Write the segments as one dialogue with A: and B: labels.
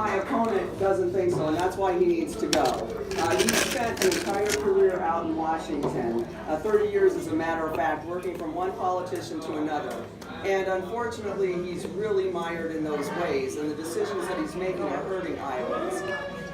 A: my opponent doesn't think so, and that's why he needs to go. He spent an entire career out in Washington, 30 years as a matter of fact, working from one politician to another. And unfortunately, he's really mired in those ways, and the decisions that he's making are hurting Iowans.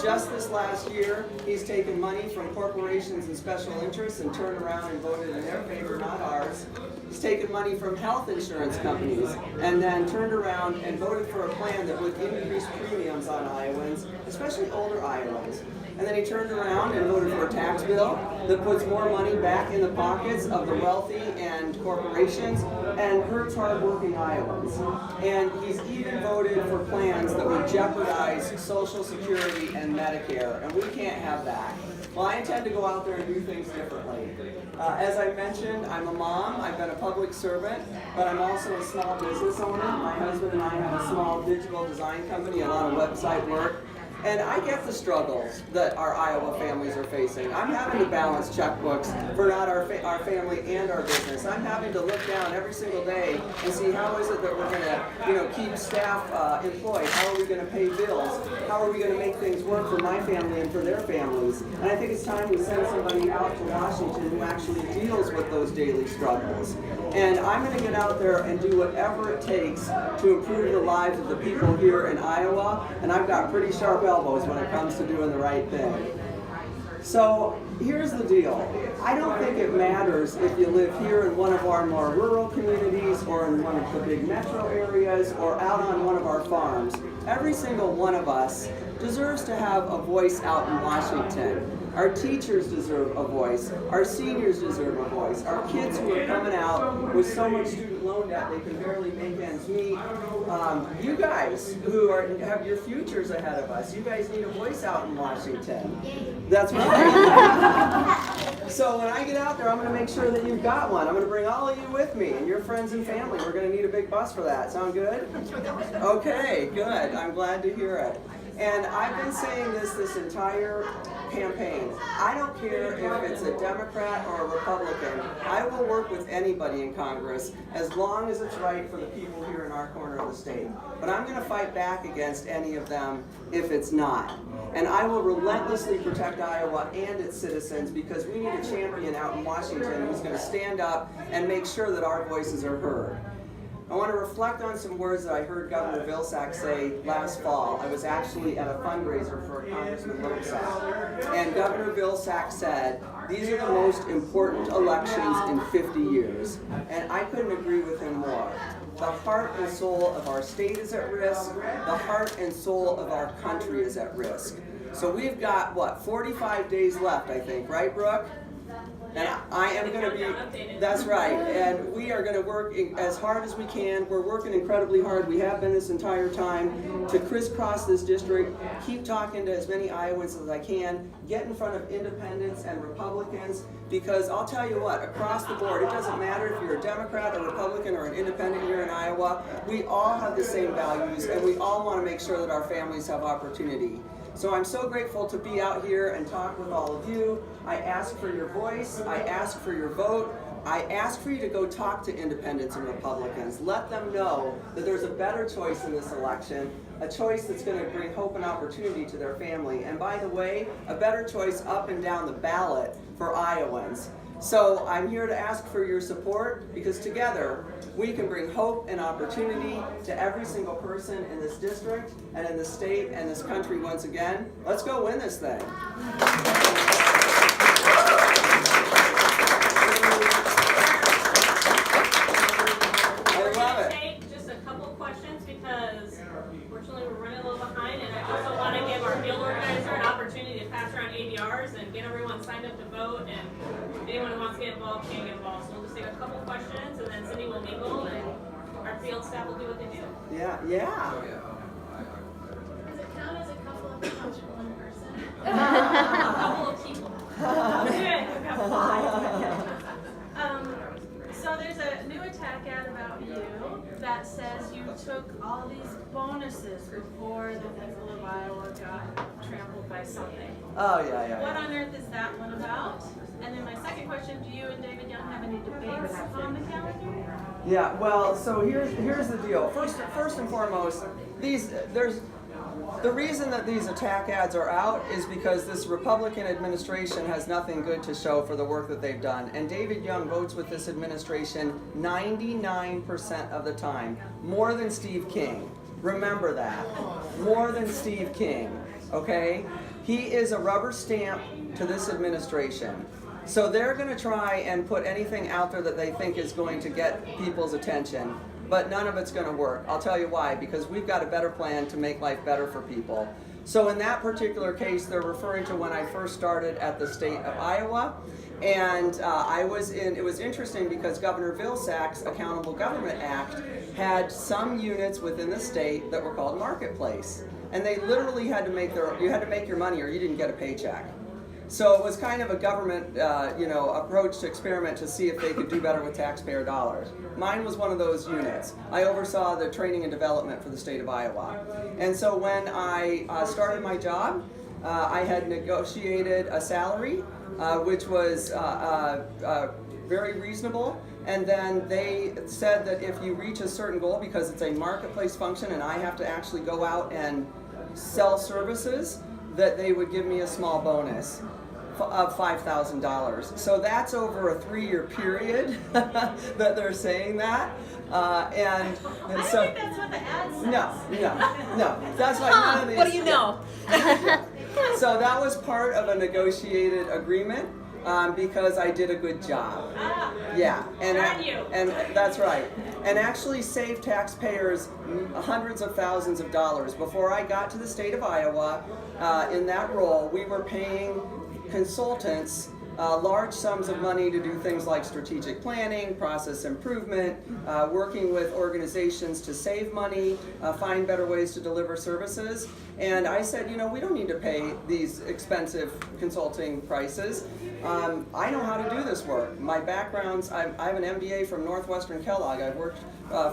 A: Just this last year, he's taken money from corporations and special interests and turned around and voted in their favor, not ours. He's taken money from health insurance companies and then turned around and voted for a plan that would increase premiums on Iowans, especially older Iowans. And then he turned around and voted for a tax bill that puts more money back in the pockets of the wealthy and corporations and hurts hardworking Iowans. And he's even voted for plans that would jeopardize Social Security and Medicare, and we can't have that. Well, I intend to go out there and do things differently. As I mentioned, I'm a mom, I've been a public servant, but I'm also a small business owner. My husband and I have a small digital design company, a lot of website work. And I get the struggles that our Iowa families are facing. I'm having to balance checkbooks for not our family and our business. I'm having to look down every single day and see how is it that we're going to, keep staff employed. How are we going to pay bills? How are we going to make things work for my family and for their families? And I think it's time we send somebody out to Washington who actually deals with those daily struggles. And I'm going to get out there and do whatever it takes to improve the lives of the people here in Iowa. And I've got pretty sharp elbows when it comes to doing the right thing. So here's the deal. I don't think it matters if you live here in one of our more rural communities or in one of the big metro areas or out on one of our farms. Every single one of us deserves to have a voice out in Washington. Our teachers deserve a voice. Our seniors deserve a voice. Our kids who are coming out with so much student loan debt they can barely make ends meet. You guys who have your futures ahead of us, you guys need a voice out in Washington. That's right. So when I get out there, I'm going to make sure that you've got one. I'm going to bring all of you with me and your friends and family. We're going to need a big bus for that. Sound good? Okay, good. I'm glad to hear it. And I've been saying this entire campaign. I don't care if it's a Democrat or a Republican. I will work with anybody in Congress as long as it's right for the people here in our corner of the state. But I'm going to fight back against any of them if it's not. And I will relentlessly protect Iowa and its citizens because we need a champion out in Washington who's going to stand up and make sure that our voices are heard. I want to reflect on some words that I heard Governor Vilsack say last fall. I was actually at a fundraiser for Congressman Vilsack. And Governor Vilsack said, these are the most important elections in 50 years. And I couldn't agree with him more. The heart and soul of our state is at risk. The heart and soul of our country is at risk. So we've got, 45 days left, I think, right, Brooke? And I am going to be, that's right, and we are going to work as hard as we can. We're working incredibly hard. We have been this entire time to crisscross this district, keep talking to as many Iowans as I can, get in front of independents and Republicans, because I'll tell you what, across the board, it doesn't matter if you're a Democrat, a Republican, or an independent here in Iowa, we all have the same values, and we all want to make sure that our families have opportunity. So I'm so grateful to be out here and talk with all of you. I ask for your voice. I ask for your vote. I ask for you to go talk to independents and Republicans. Let them know that there's a better choice in this election, a choice that's going to bring hope and opportunity to their family. And by the way, a better choice up and down the ballot for Iowans. So I'm here to ask for your support because together we can bring hope and opportunity to every single person in this district and in this state and this country once again. Let's go win this thing. I love it.
B: Take just a couple questions because unfortunately we're running a little behind, and I also want to give our field organizer an opportunity to pass around ADRs and get everyone signed up to vote, and anyone who wants to get involved can get involved. So we'll just take a couple questions and then Cindy will mingle and our field staff will do what they do.
A: Yeah.
C: Does it count as a couple of each one person?
B: A couple of people. Good, we've got five.
C: So there's a new attack ad about you that says you took all these bonuses before the people of Iowa got trampled by something.
A: Oh, yeah.
C: What on earth is that one about? And then my second question, do you and David Young have any debates on the calendar?
A: Yeah, well, so here's the deal. First and foremost, the reason that these attack ads are out is because this Republican administration has nothing good to show for the work that they've done. And David Young votes with this administration 99% of the time, more than Steve King. Remember that. More than Steve King, okay? He is a rubber stamp to this administration. So they're going to try and put anything out there that they think is going to get people's attention, but none of it's going to work. I'll tell you why, because we've got a better plan to make life better for people. So in that particular case, they're referring to when I first started at the state of Iowa, and it was interesting because Governor Vilsack's Accountable Government Act had some units within the state that were called marketplace, and they literally had to make you had to make your money or you didn't get a paycheck. So it was kind of a government, approach to experiment to see if they could do better with taxpayer dollars. Mine was one of those units. I oversaw the training and development for the state of Iowa. And so when I started my job, I had negotiated a salary, which was very reasonable. And then they said that if you reach a certain goal, because it's a marketplace function and I have to actually go out and sell services, that they would give me a small bonus of $5,000. So that's over a 3-year period that they're saying that.
C: I
A: so,
C: think that's what the ad says.
A: No. That's like none of these.
D: What do you know?
A: So that was part of a negotiated agreement because I did a good job. Yeah, and that's right. And actually saved taxpayers hundreds of thousands of dollars. Before I got to the state of Iowa, in that role, we were paying consultants large sums of money to do things like strategic planning, process improvement, working with organizations to save money, find better ways to deliver services. And I said, we don't need to pay these expensive consulting prices. I know how to do this work. My background's, I have an MBA from Northwestern Kellogg. I've worked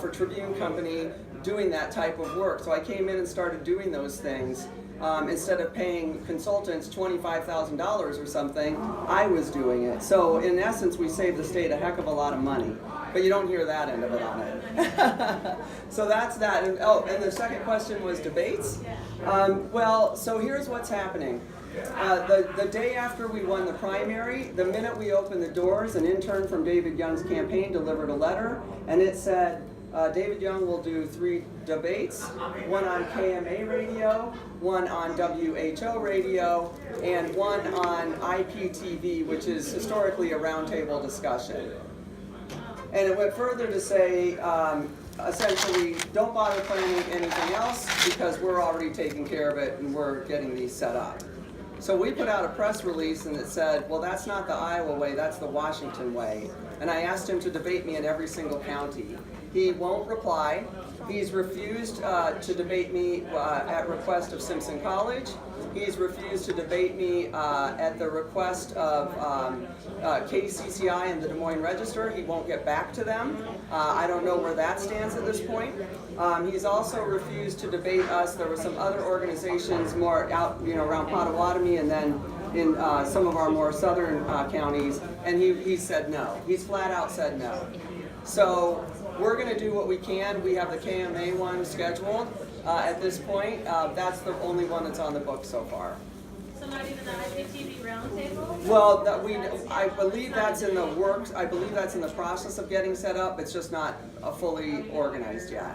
A: for Tribune Company doing that type of work. So I came in and started doing those things. Instead of paying consultants $25,000 or something, I was doing it. So in essence, we saved the state a heck of a lot of money. But you don't hear that end of it on it. So that's that. And the second question was debates. So here's what's happening. The day after we won the primary, the minute we opened the doors, an intern from David Young's campaign delivered a letter, and it said, David Young will do 3 debates, one on KMA radio, one on WHO radio, and one on IPTV, which is historically a roundtable discussion. And it went further to say, essentially, don't bother planning anything else because we're already taking care of it and we're getting these set up. So we put out a press release and it said, well, that's not the Iowa way, that's the Washington way. And I asked him to debate me in every single county. He won't reply. He's refused to debate me at request of Simpson College. He's refused to debate me at the request of KCCI and the Des Moines Register. He won't get back to them. I don't know where that stands at this point. He's also refused to debate us. There were some other organizations more out, around Potawatomi and then in some of our more southern counties, and he said no. He's flat out said no. So we're going to do what we can. We have the KMA one scheduled at this point. That's the only one that's on the book so far.
C: So not even the IPTV roundtable?
A: Well, I believe that's in the works. I believe that's in the process of getting set up. It's just not fully organized yet.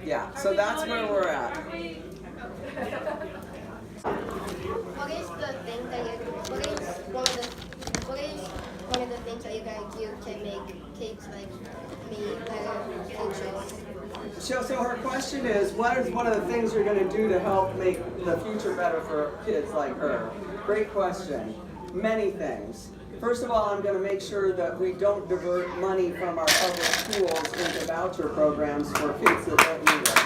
A: Yeah, so that's where we're at.
E: What is one of the things that you're going to do to make kids like me better futures?
A: So her question is, what is one of the things you're going to do to help make the future better for kids like her? Great question. Many things. First of all, I'm going to make sure that we don't divert money from our public schools into voucher programs for kids that don't need it.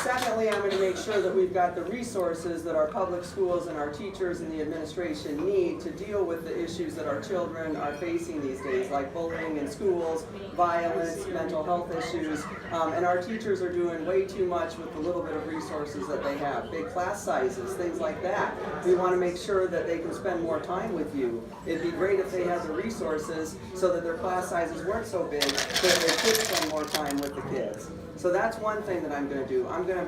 A: Secondly, I'm going to make sure that we've got the resources that our public schools and our teachers and the administration need to deal with the issues that our children are facing these days, like bullying in schools, violence, mental health issues, and our teachers are doing way too much with the little bit of resources that they have. Big class sizes, things like that. We want to make sure that they can spend more time with you. It'd be great if they had the resources so that their class sizes weren't so big, so that they could spend more time with the kids. So that's one thing that I'm going to do. I'm going to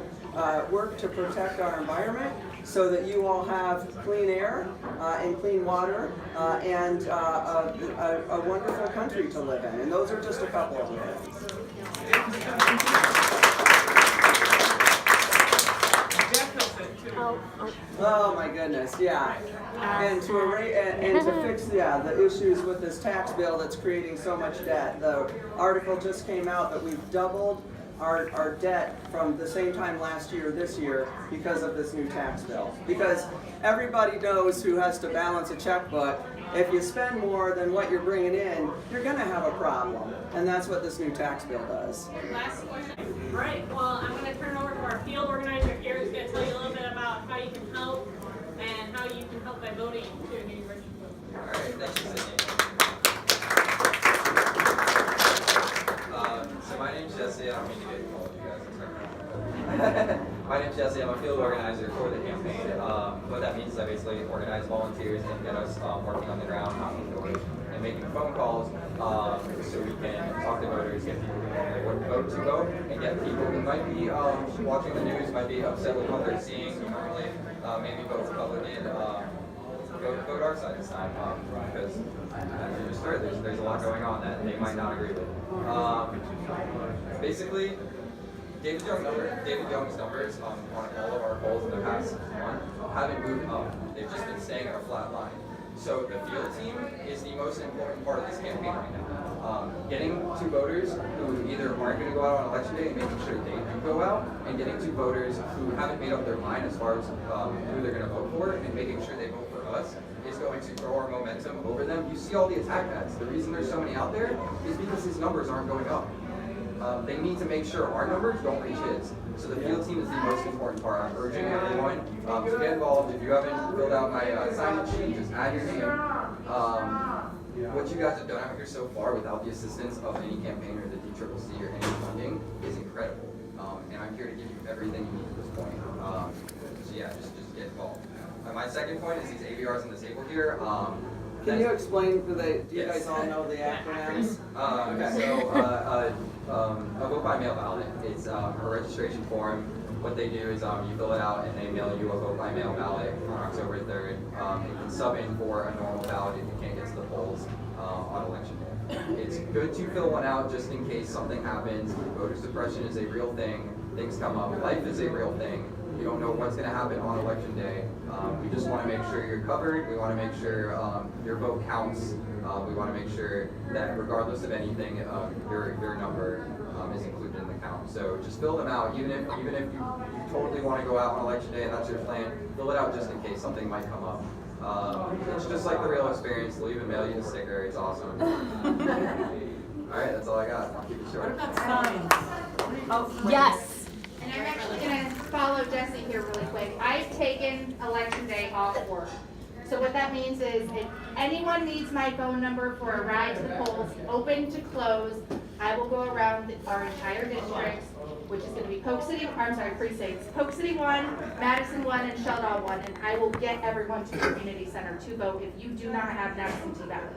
A: work to protect our environment so that you all have clean air and clean water and a wonderful country to live in. And those are just a couple of the things. Oh my goodness, yeah. And to fix the issues with this tax bill that's creating so much debt. The article just came out that we've doubled our debt from the same time last year, this year, because of this new tax bill. Because everybody knows who has to balance a checkbook, if you spend more than what you're bringing in, you're going to have a problem. And that's what this new tax bill does.
B: Last question. All right, well, I'm going to turn it over to our field organizer here who's going to tell you a little bit about how you can help and how you can help by voting to get your registered.
D: All right, thank you, Sydney. So my name's Jesse. I don't mean to get all of you guys. My name's Jesse. I'm a field organizer for the campaign. What that means is I basically organize volunteers and get us working on the ground, knocking doors, and making phone calls so we can talk to voters, get people who want to vote to vote, and get people who might be watching the news, might be upset with what they're seeing, who normally maybe vote Republican. Vote our side this time because, as you just heard, there's a lot going on that they might not agree with. Basically, David Young's numbers on all of our polls in the past month haven't moved up. They've just been staying at a flat line. So the field team is the most important part of this campaign right now. Getting to voters who either aren't going to go out on election day and making sure they do go out, and getting to voters who haven't made up their mind as far as who they're going to vote for, and making sure they vote for us is going to throw our momentum over them. You see all the attack ads. The reason there's so many out there is because his numbers aren't going up. They need to make sure our numbers don't reach his. So the field team is the most important part. I'm urging everyone to get involved. If you haven't filled out my sign-in sheet, just add your name. What you guys have done out here so far without the assistance of any campaigner, the DCCC, or any funding is incredible. And I'm here to give you everything you need at this point. So yeah, just get involved. My second point is these AVRs on the table here.
A: Can you explain, do you
D: Yes.
A: guys all know the acronyms?
D: A vote by mail ballot. It's a registration form. What they do is you fill it out and they mail you a vote by mail ballot on October 3rd. You can sub in for a normal ballot if you can't get to the polls on election day. It's good to fill one out just in case something happens. Voter suppression is a real thing. Things come up. Life is a real thing. You don't know what's going to happen on election day. We just want to make sure you're covered. We want to make sure your vote counts. We want to make sure that regardless of anything, your number is included in the count. So just fill them out. Even if you totally want to go out on election day and that's your plan, fill it out just in case something might come up. It's just like the real experience. They'll even mail you the sticker. It's awesome. All right, that's all I got. I'll keep it short.
F: What about signs?
G: Oh, yes. And I'm actually going to follow Jesse here really quick. I've taken election day off work. So what that means is if anyone needs my phone number for a ride to the polls, open to close, I will go around our entire district, which is going to be precincts, Polk City 1, Madison 1, and Sheldon 1, and I will get everyone to the community center to vote if you do not have an absentee ballot.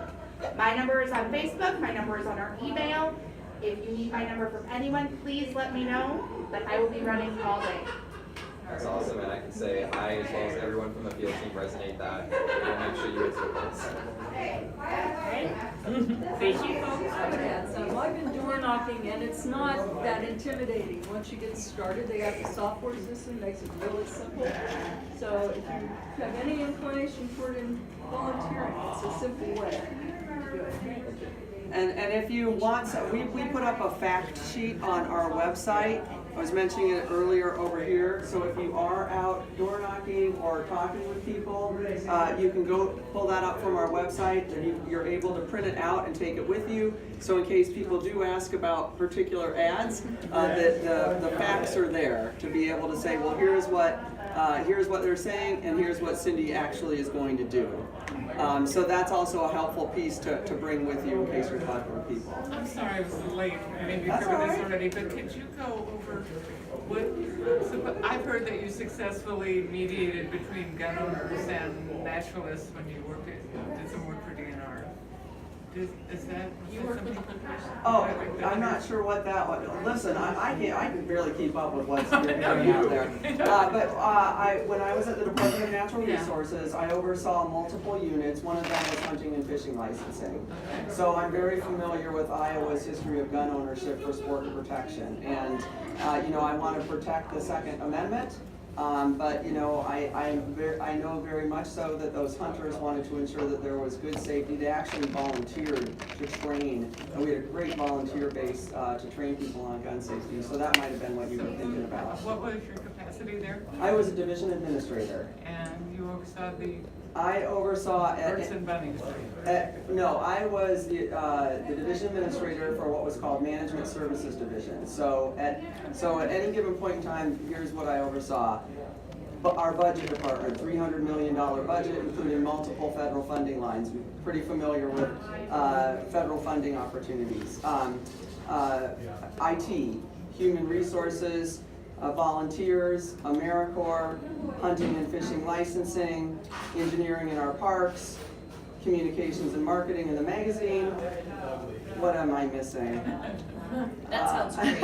G: My number is on Facebook, my number is on our email. If you need my number from anyone, please let me know, but I will be running all day.
D: That's awesome, and I can say I, as well as everyone from the field team, resonate that. We'll make sure you get to the polls.
B: Thank you, folks.
F: I've been door knocking and it's not that intimidating. Once you get started, they have the software system, makes it really simple. So if you have any inclination toward volunteering, it's a simple way to do it.
A: And if you want, we put up a fact sheet on our website. I was mentioning it earlier over here. So if you are out door knocking or talking with people, you can go pull that up from our website, and you're able to print it out and take it with you. So in case people do ask about particular ads, the facts are there to be able to say, well, here's what they're saying, and here's what Cindy actually is going to do. So that's also a helpful piece to bring with you in case you're talking with people.
H: I'm sorry I was late. Maybe you
A: That's
H: covered
A: all
H: this
A: right.
H: already, but could you go over I've heard that you successfully mediated between gun owners and naturalists when you did some work for DNR. Is that?
B: You work with the hunters.
A: Oh, I'm not sure what that was. Listen, I can barely keep up with what's happening out there. When I was at the Department of Natural
H: Yeah.
A: Resources, I oversaw multiple units. One of them was hunting and fishing licensing. So I'm very familiar with Iowa's history of gun ownership for sport and protection. And, I want to protect the Second Amendment. But I know very much so that those hunters wanted to ensure that there was good safety. They actually volunteered to train, and we had a great volunteer base to train people on gun safety. So that might have been what you were thinking about.
H: What was your capacity there?
A: I was a division administrator.
H: And you oversaw the
A: I oversaw
H: birds and bunnies?
A: no, I was the division administrator for what was called Management Services Division. So at any given point in time, here's what I oversaw. But our budget department, $300 million budget, including multiple federal funding lines. We're pretty familiar with federal funding opportunities. IT, human resources, volunteers, AmeriCorps, hunting and fishing licensing, engineering in our parks, communications and marketing in the magazine. What am I missing?
B: That sounds great.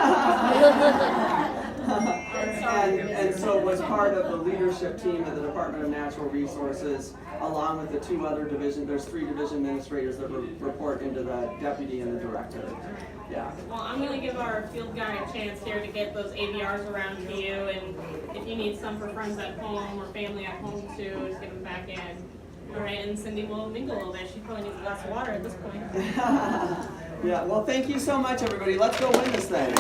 A: And so was part of the leadership team of the Department of Natural Resources, along with the two other divisions. There's 3 division administrators that report into the deputy and the director. Yeah.
B: Well, I'm gonna give our field guy a chance here to get those AVRs around to you, and if you need some for friends at home or family at home too, just get them back in. All right, and Cindy will mingle a little bit. She probably needs a glass of water at this point.
A: Yeah, well, thank you so much, everybody. Let's go win this thing.